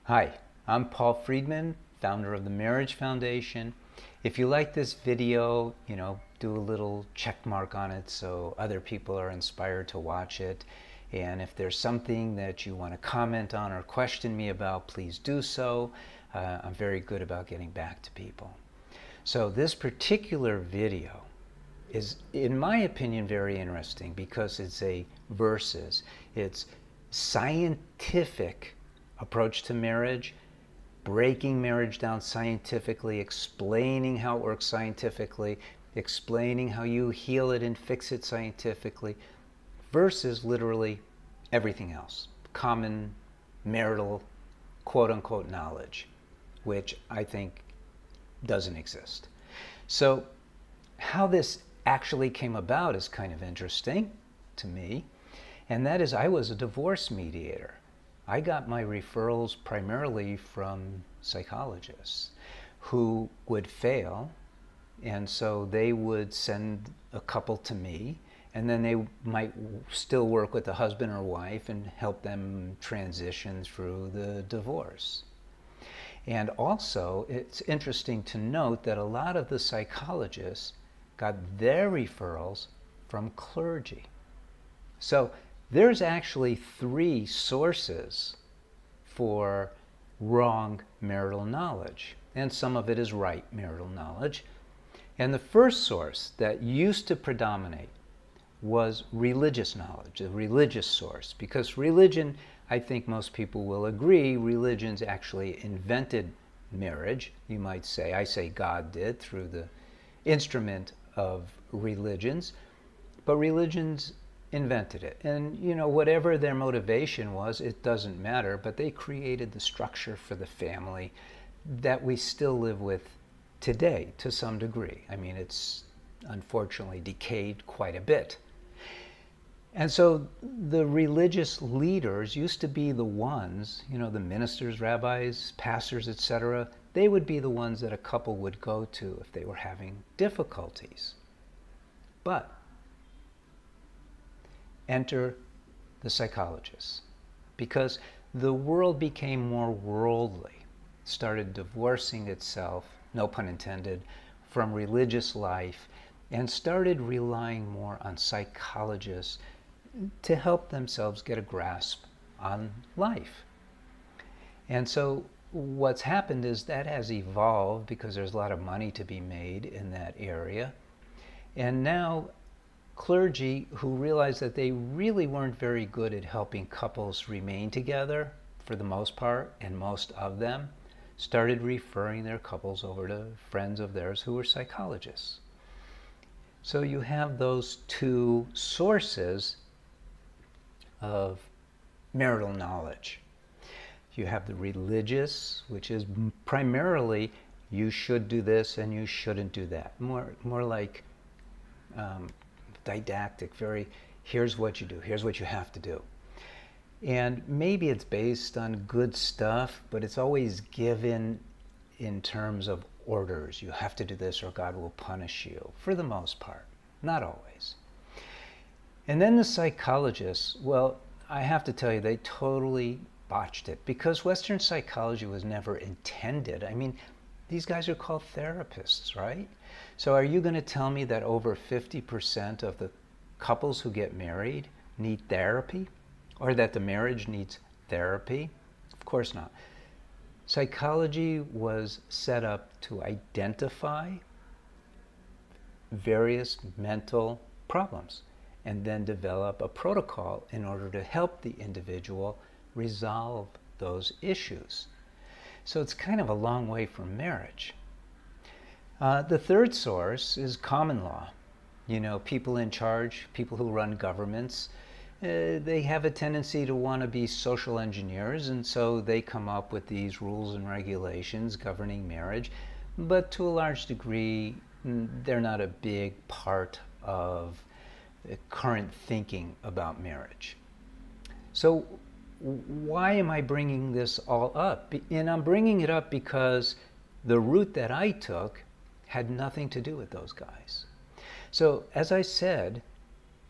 Hi, I'm Paul Friedman, founder of the Marriage Foundation. If you like this video, do a little check mark on it so other people are inspired to watch it. And if there's something that you want to comment on or question me about, please do so. I'm very good about getting back to people. So this particular video is, in my opinion, very interesting because it's it's scientific approach to marriage, breaking marriage down scientifically, explaining how it works scientifically, explaining how you heal it and fix it scientifically, versus literally everything else, common marital quote-unquote knowledge, which I think doesn't exist. So how this actually came about is kind of interesting to me, and that is I was a divorce mediator. I got my referrals primarily from psychologists who would fail, and so they would send a couple to me, and then they might still work with the husband or wife and help them transition through the divorce. And also, it's interesting to note that a lot of the psychologists got their referrals from clergy. So there's actually three sources for wrong marital knowledge, and some of it is right marital knowledge. And the first source that used to predominate was religious knowledge, a religious source, because religion, I think most people will agree, religions actually invented marriage, you might say. I say God did through the instrument of religions, but religions invented it. And whatever their motivation was, it doesn't matter, but they created the structure for the family that we still live with today to some degree. I mean, it's unfortunately decayed quite a bit. And so the religious leaders used to be the ones, the ministers, rabbis, pastors, etc., they would be the ones that a couple would go to if they were having difficulties. But enter the psychologists, because the world became more worldly, started divorcing itself, no pun intended, from religious life, and started relying more on psychologists to help themselves get a grasp on life. And so what's happened is that has evolved because there's a lot of money to be made in that area. And now clergy who realized that they really weren't very good at helping couples remain together for the most part, and most of them started referring their couples over to friends of theirs who were psychologists. So you have those two sources of marital knowledge. You have the religious, which is primarily you should do this and you shouldn't do that. More like didactic, very here's what you do, here's what you have to do. And maybe it's based on good stuff, but it's always given in terms of orders. You have to do this or God will punish you, for the most part, not always. And then the psychologists, well, I have to tell you, they totally botched it, because Western psychology was never intended. I mean, these guys are called therapists, right? So are you going to tell me that over 50% of the couples who get married need therapy? Or that the marriage needs therapy? Of course not. Psychology was set up to identify various mental problems and then develop a protocol in order to help the individual resolve those issues. So it's kind of a long way from marriage. The third source is common law. People in charge, people who run governments, they have a tendency to want to be social engineers, and so they come up with these rules and regulations governing marriage, but to a large degree, they're not a big part of current thinking about marriage. So why am I bringing this all up? And I'm bringing it up because the route that I took had nothing to do with those guys. So as I said,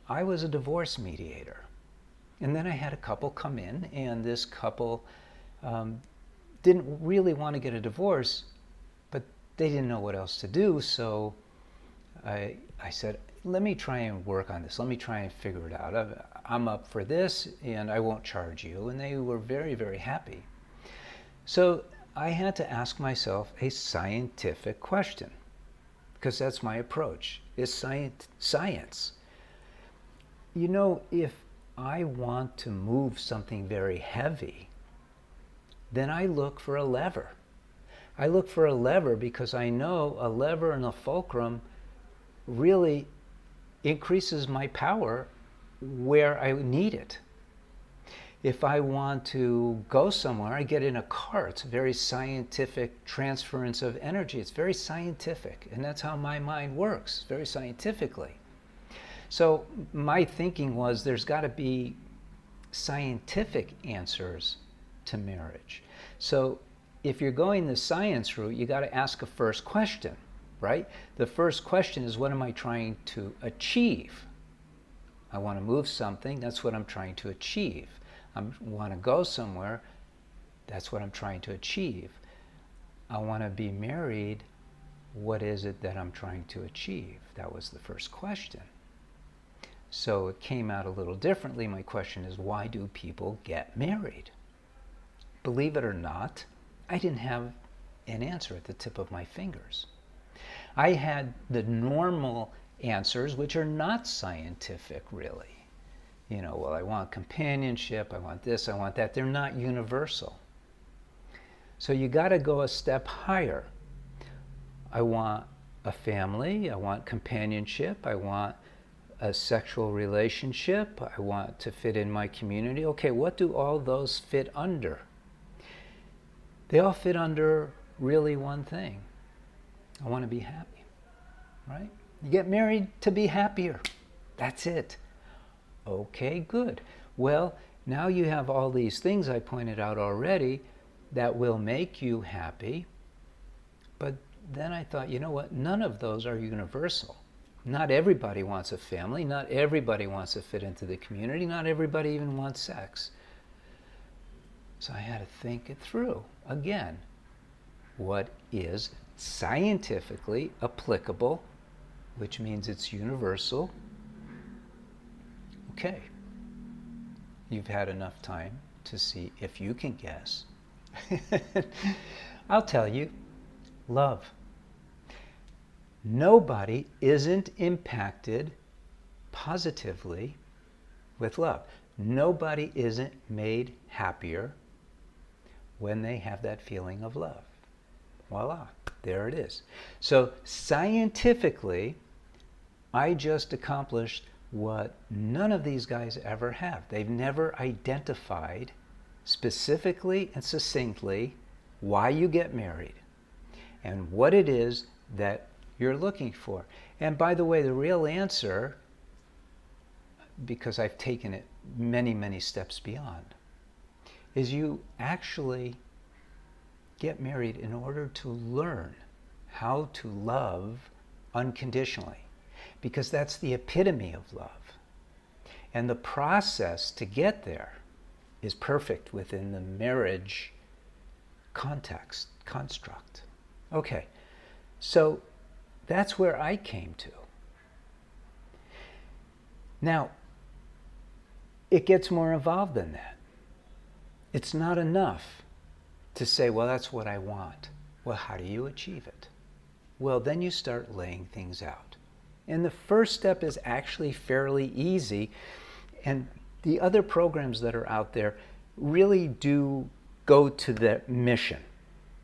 I was a divorce mediator. And then I had a couple come in, and this couple didn't really want to get a divorce, but they didn't know what else to do. So I said, let me try and work on this. Let me try and figure it out. I'm up for this, and I won't charge you. And they were very, very happy. So I had to ask myself a scientific question, because that's my approach. It's science. You know, if I want to move something very heavy, then I look for a lever. I look for a lever because I know a lever and a fulcrum really increases my power where I need it. If I want to go somewhere, I get in a car. It's a very scientific transference of energy. It's very scientific, and that's how my mind works, very scientifically. So my thinking was there's got to be scientific answers to marriage. So if you're going the science route, you got to ask a first question, right? The first question is, what am I trying to achieve? I want to move something. That's what I'm trying to achieve. I want to go somewhere. That's what I'm trying to achieve. I want to be married. What is it that I'm trying to achieve? That was the first question. So it came out a little differently. My question is, why do people get married? Believe it or not, I didn't have an answer at the tip of my fingers. I had the normal answers, which are not scientific, really. You know, well, I want companionship, I want this, I want that. They're not universal. So you got to go a step higher. I want a family, I want companionship, I want a sexual relationship, I want to fit in my community. Okay, what do all those fit under? They all fit under really one thing. I want to be happy, right? You get married to be happier. That's it. Okay, good. Well, now you have all these things I pointed out already that will make you happy. But then I thought, you know what? None of those are universal. Not everybody wants a family. Not everybody wants to fit into the community. Not everybody even wants sex. So I had to think it through again. What is scientifically applicable, which means it's universal? Okay. You've had enough time to see if you can guess. I'll tell you, love. Nobody isn't impacted positively with love. Nobody isn't made happier when they have that feeling of love. Voila, there it is. So scientifically, I just accomplished what none of these guys ever have. They've never identified specifically and succinctly why you get married and what it is that you're looking for. And by the way, the real answer, because I've taken it many, many steps beyond, is you actually get married in order to learn how to love unconditionally, because that's the epitome of love. And the process to get there is perfect within the marriage context, construct. Okay, so that's where I came to. Now, it gets more involved than that. It's not enough to say, well, that's what I want. Well, how do you achieve it? Well, then you start laying things out. And the first step is actually fairly easy. And the other programs that are out there really do go to the mission.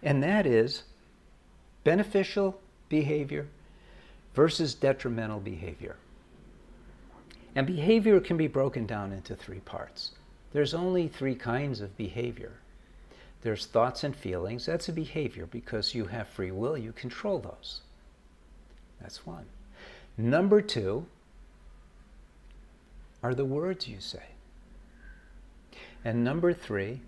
And that is beneficial behavior versus detrimental behavior. And behavior can be broken down into three parts. There's only three kinds of behavior. There's thoughts and feelings. That's a behavior because you have free will. You control those. That's one. Number two are the words you say. And number three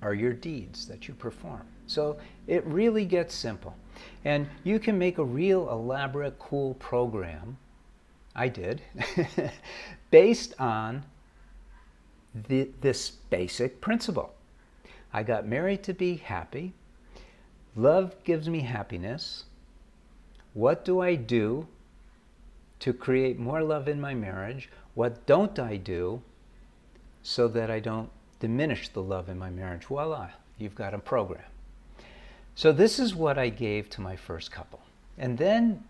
are your deeds that you perform. So it really gets simple. And you can make a real elaborate, cool program, I did, based on this basic principle. I got married to be happy. Love gives me happiness. What do I do to create more love in my marriage? What don't I do so that I don't diminish the love in my marriage? Voila, you've got a program. So this is what I gave to my first couple. And then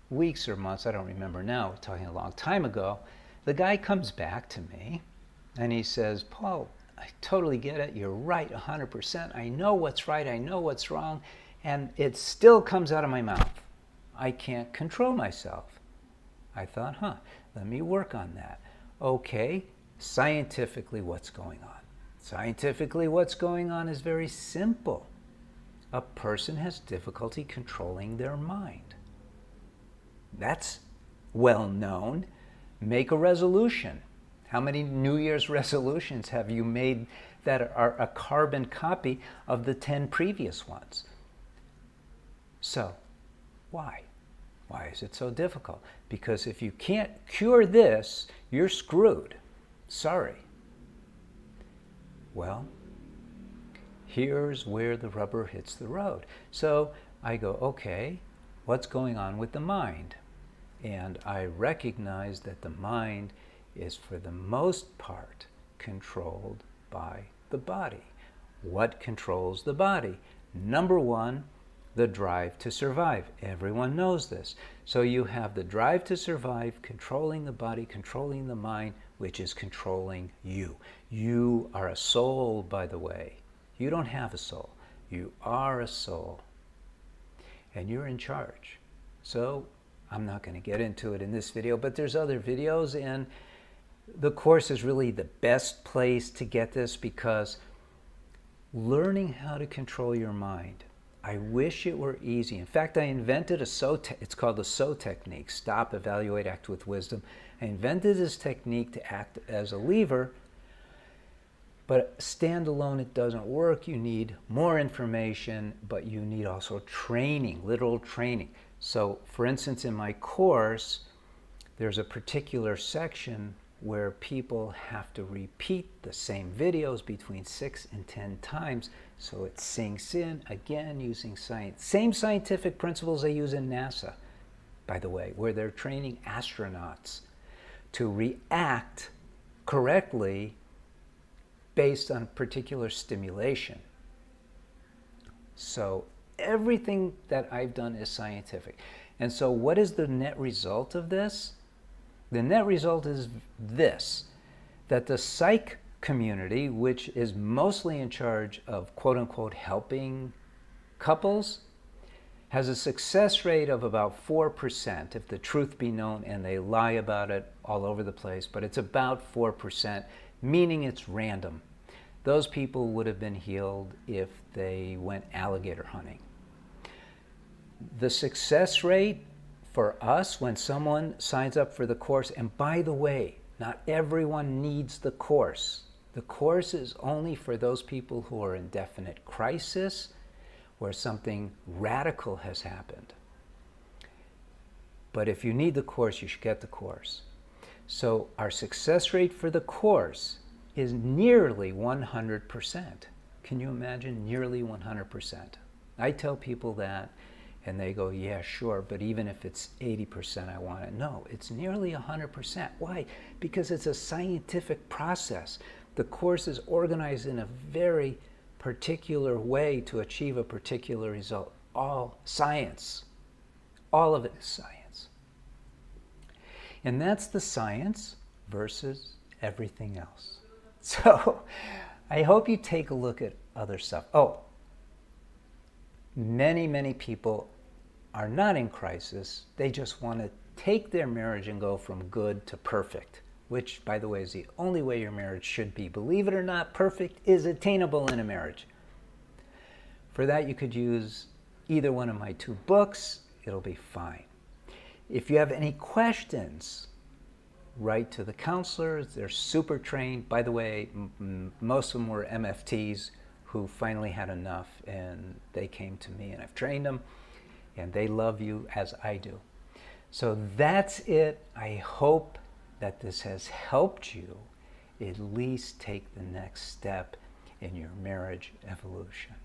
weeks or months, I don't remember now, we're talking a long time ago, the guy comes back to me and he says, Paul, I totally get it. You're right 100%. I know what's right. I know what's wrong. And it still comes out of my mouth. I can't control myself. I thought, let me work on that. Okay, scientifically, what's going on? Scientifically, what's going on is very simple. A person has difficulty controlling their mind. That's well known. Make a resolution. How many New Year's resolutions have you made that are a carbon copy of the 10 previous ones? So, why? Why is it so difficult? Because if you can't cure this, you're screwed. Sorry. Well, here's where the rubber hits the road. So I go, okay, what's going on with the mind? And I recognize that the mind is for the most part controlled by the body. What controls the body? Number one, the drive to survive. Everyone knows this. So you have the drive to survive controlling the body, controlling the mind, which is controlling you. You are a soul, by the way. You don't have a soul. You are a soul. And you're in charge. So I'm not going to get into it in this video, but there's other videos, and the course is really the best place to get this, because learning how to control your mind, I wish it were easy. In fact, I invented it's called the SO technique, stop, evaluate, act with wisdom. I invented this technique to act as a lever, but standalone it doesn't work. You need more information, but you need also training, literal training. So for instance, in my course, there's a particular section where people have to repeat the same videos between 6 and 10 times so it sinks in, again using science. Same scientific principles they use in NASA, by the way, where they're training astronauts to react correctly based on particular stimulation. So everything that I've done is scientific. And so what is the net result of this? The net result is this, that the psych community, which is mostly in charge of quote-unquote helping couples, has a success rate of about 4%, if the truth be known, and they lie about it all over the place, but it's about 4%, meaning it's random. Those people would have been healed if they went alligator hunting. The success rate for us when someone signs up for the course, and by the way, not everyone needs the course. The course is only for those people who are in definite crisis, where something radical has happened. But if you need the course, you should get the course. So our success rate for the course is nearly 100%. Can you imagine? Nearly 100%. I tell people that, and they go, yeah, sure, but even if it's 80%, I want it. No, it's nearly 100%. Why? Because it's a scientific process. The course is organized in a very particular way to achieve a particular result. All science. All of it is science. And that's the science versus everything else. So I hope you take a look at other stuff. Oh, many people are not in crisis. They just want to take their marriage and go from good to perfect, which, by the way, is the only way your marriage should be. Believe it or not, perfect is attainable in a marriage. For that, you could use either one of my 2 books. It'll be fine. If you have any questions, write to the counselors. They're super trained. By the way, most of them were MFTs who finally had enough, and they came to me, and I've trained them, and they love you as I do. So that's it. I hope that this has helped you at least take the next step in your marriage evolution.